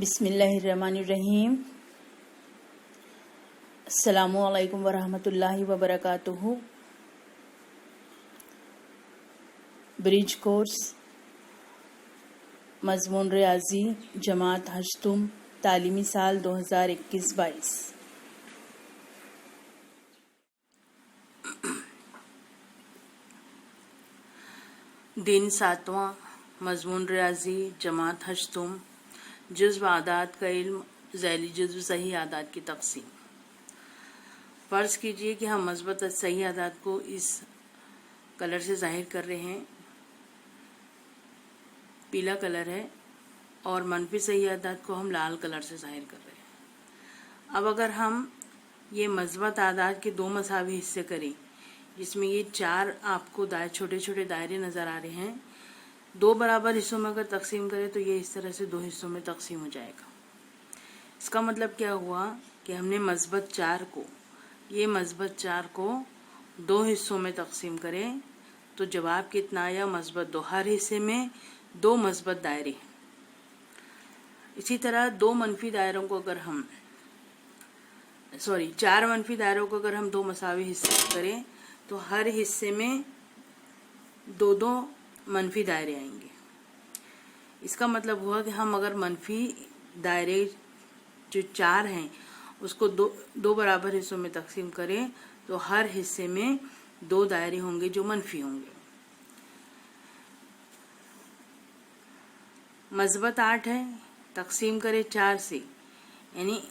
बिस्मिल्लाहिर्रहमानिर्रहीम। अस्सलामु अलैकुम वरहमतुल्लाहि वबरकातुहू। ब्रिज कोर्स मज़मून रियाजी जमात हश्तुम तालीमी साल 2021-22। दिन 7वां मज़मून रियाजी जमात हश्तुम जुज़्व आदात का इल्म ज़ैली जुज़्व सही आदात की तक़सीम। फ़र्ज़ कीजिए कि हम मस्बत सही आदात को इस कलर से ज़ाहिर कर रहे हैं, पीला कलर है, और मनफी सही आदात को हम लाल कलर से ज़ाहिर कर रहे हैं। अब अगर हम ये मस्बत आदात के दो मसावी हिस्से करें, जिसमें ये चार आपको छोटे छोटे दायरे नज़र आ रहे हैं, दो बराबर हिस्सों में अगर तकसीम करें तो ये इस तरह से दो हिस्सों में तकसीम हो जाएगा। इसका मतलब क्या हुआ कि हमने मस्बत चार को दो हिस्सों में तकसीम करें तो जवाब कितना आया? मस्बत दो। हर हिस्से में दो मस्बत दायरे। इसी तरह चार मनफी दायरों को अगर हम दो मसावी हिस्से करें तो हर हिस्से में दो दो मनफी दायरे आएंगे। इसका मतलब हुआ कि हम अगर मनफी दायरे जो चार हैं उसको दो बराबर हिस्सों में तकसीम करें तो हर हिस्से में दो दायरे होंगे जो मनफी होंगे। मस्बत 8 है, तकसीम करें 4 से, यानी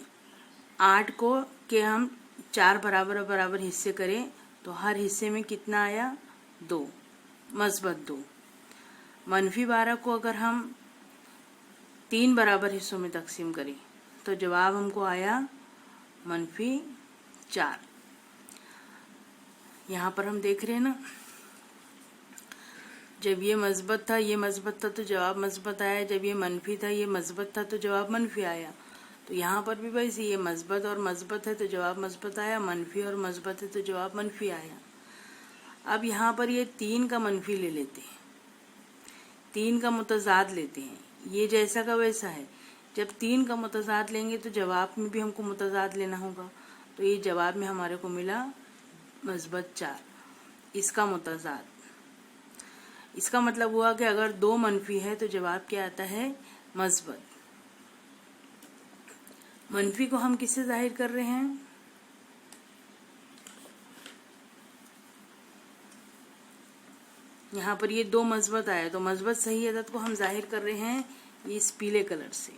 8 को के हम चार बराबर बराबर हिस्से करें तो हर हिस्से में कितना आया? 2, मस्बत 2। मनफी 12 को अगर हम 3 बराबर हिस्सों में तकसीम करें तो जवाब हमको आया मनफी 4। यहाँ पर हम देख रहे हैं ना, जब ये मस्बत था तो जवाब मस्बत आया, जब ये मनफी था ये मस्बत था तो जवाब मनफी आया। तो यहाँ पर भी वैसे ये मस्बत और मस्बत है तो जवाब मस्बत आया, मनफी और मस्बत है तो जवाब मनफी आया। अब यहाँ पर ये 3 का मनफी ले लेते हैं, 3 का मुतज़ाद लेते हैं, ये जैसा का वैसा है। जब 3 का मुतज़ाद लेंगे तो जवाब में भी हमको मुतज़ाद लेना होगा। तो ये जवाब में हमारे को मिला मस्बत 4, इसका मुतज़ाद। इसका मतलब हुआ कि अगर 2 मनफी है तो जवाब क्या आता है? मस्बत। मनफी को हम किससे जाहिर कर रहे हैं? यहाँ पर ये 2 मस्बत आया तो मस्बत सही आदत को हम जाहिर कर रहे हैं इस पीले कलर से।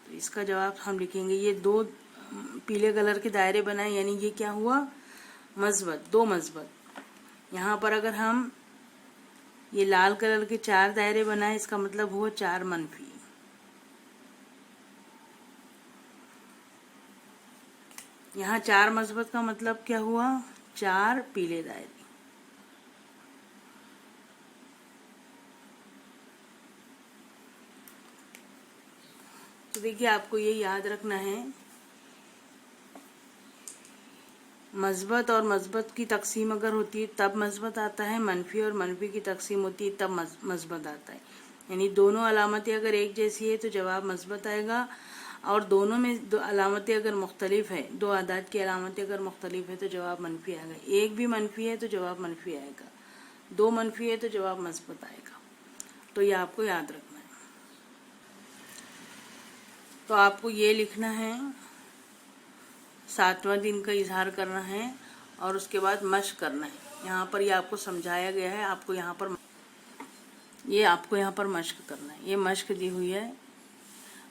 तो इसका जवाब हम लिखेंगे, ये 2 पीले कलर के दायरे बनाए, यानी ये क्या हुआ? मस्बत, 2 मस्बत। यहाँ पर अगर हम ये लाल कलर के 4 दायरे बनाए, इसका मतलब हुआ 4 मनफी। यहाँ 4 मस्बत का मतलब क्या हुआ? 4 पीले दायरे। तो देखिए, आपको ये याद रखना है, मस्बत और मस्बत की तकसीम अगर होती है तब मस्बत आता है, मनफी और मनफी की तकसीम होती है तब मस्बत आता है। यानी दोनों अलामतें अगर एक जैसी है तो जवाब मस्बत आएगा, और दोनों में 2 अलामतें अगर मुख्तलिफ है, 2 आदात की अलामतें अगर मुख्तलिफ है तो जवाब मनफी आएगा। एक भी मनफी है तो जवाब मनफी आएगा, 2 मनफी है तो जवाब मस्बत आएगा। तो ये आपको याद रखना है। तो आपको ये लिखना है, 7वां दिन का इजहार करना है और उसके बाद मश्क करना है। यहाँ पर ये आपको समझाया गया है, आपको यहाँ पर मश्क करना है। ये मश्क दी हुई है,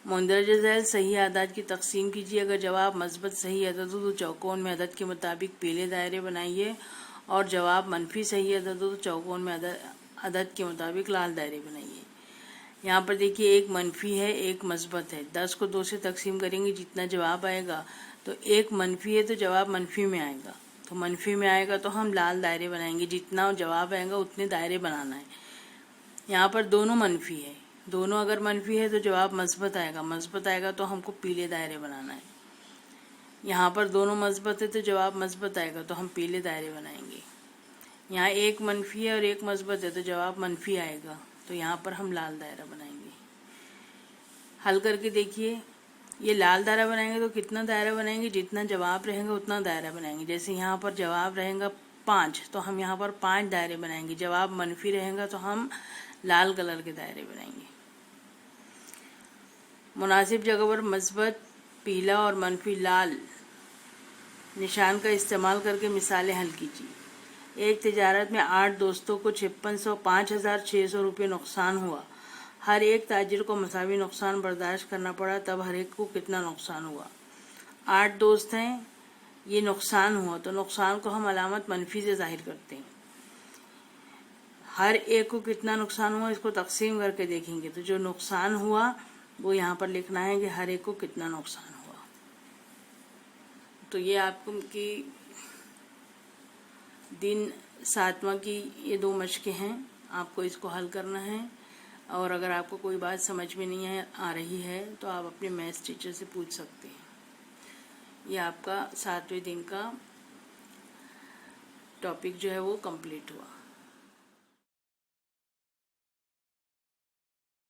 मुंदरज झैल सही आदात की तकसीम कीजिए। अगर जवाब मस्बत सही अदद हो तो चौकोन में अदद के मुताबिक पीले दायरे बनाइए, और जवाब मनफी सही अदद हो तो चौकोन में अदद के मुताबिक लाल दायरे बनाइए। यहाँ पर देखिए, एक मनफी है, एक मस्बत है। 10 को 2 से तकसीम करेंगे, जितना जवाब आएगा, तो एक मनफी है तो जवाब मनफी में आएगा, तो मनफी में आएगा तो हम लाल दायरे बनाएंगे, जितना जवाब आएगा उतने दायरे बनाना है। यहाँ पर दोनों मनफी है, दोनों अगर मनफी है तो जवाब मस्बत आएगा तो हमको पीले दायरे बनाना है। यहाँ पर दोनों मस्बत है तो जवाब मस्बत आएगा तो हम पीले दायरे बनाएंगे। यहाँ एक मनफी है और एक मस्बत है तो जवाब मनफी आएगा, तो यहाँ पर हम लाल दायरा बनाएंगे। हल करके देखिए। ये लाल दायरा बनाएंगे तो कितना दायरा बनाएंगे, जितना जवाब रहेगा उतना दायरा बनाएंगे। जैसे यहाँ पर जवाब रहेगा 5, तो हम यहाँ पर 5 दायरे बनाएंगे। जवाब मनफी रहेगा तो हम लाल कलर के दायरे बनाएंगे। मुनासिब जगह पर मस्बत पीला और मनफी लाल निशान का इस्तेमाल करके मिसालें हल कीजिए। एक तिजारत में 8 दोस्तों को 5,600 रुपये नुकसान हुआ। हर एक ताजिर को मसावी नुकसान बर्दाश्त करना पड़ा, तब हर एक को कितना नुकसान हुआ। 8 दोस्त हैं, ये नुकसान हुआ, तो नुकसान को हम अलामत मनफी से जाहिर करते हैं। हर एक को कितना नुकसान हुआ, इसको तकसीम करके देखेंगे तो जो नुकसान हुआ वो यहाँ पर लिखना है कि हर एक को कितना नुकसान हुआ। तो ये आपको की दिन 7वां की ये 2 मशकें हैं, आपको इसको हल करना है। और अगर आपको कोई बात समझ में नहीं आ रही है तो आप अपने मैथ्स टीचर से पूछ सकते हैं। ये आपका 7वें दिन का टॉपिक जो है वो कंप्लीट हुआ।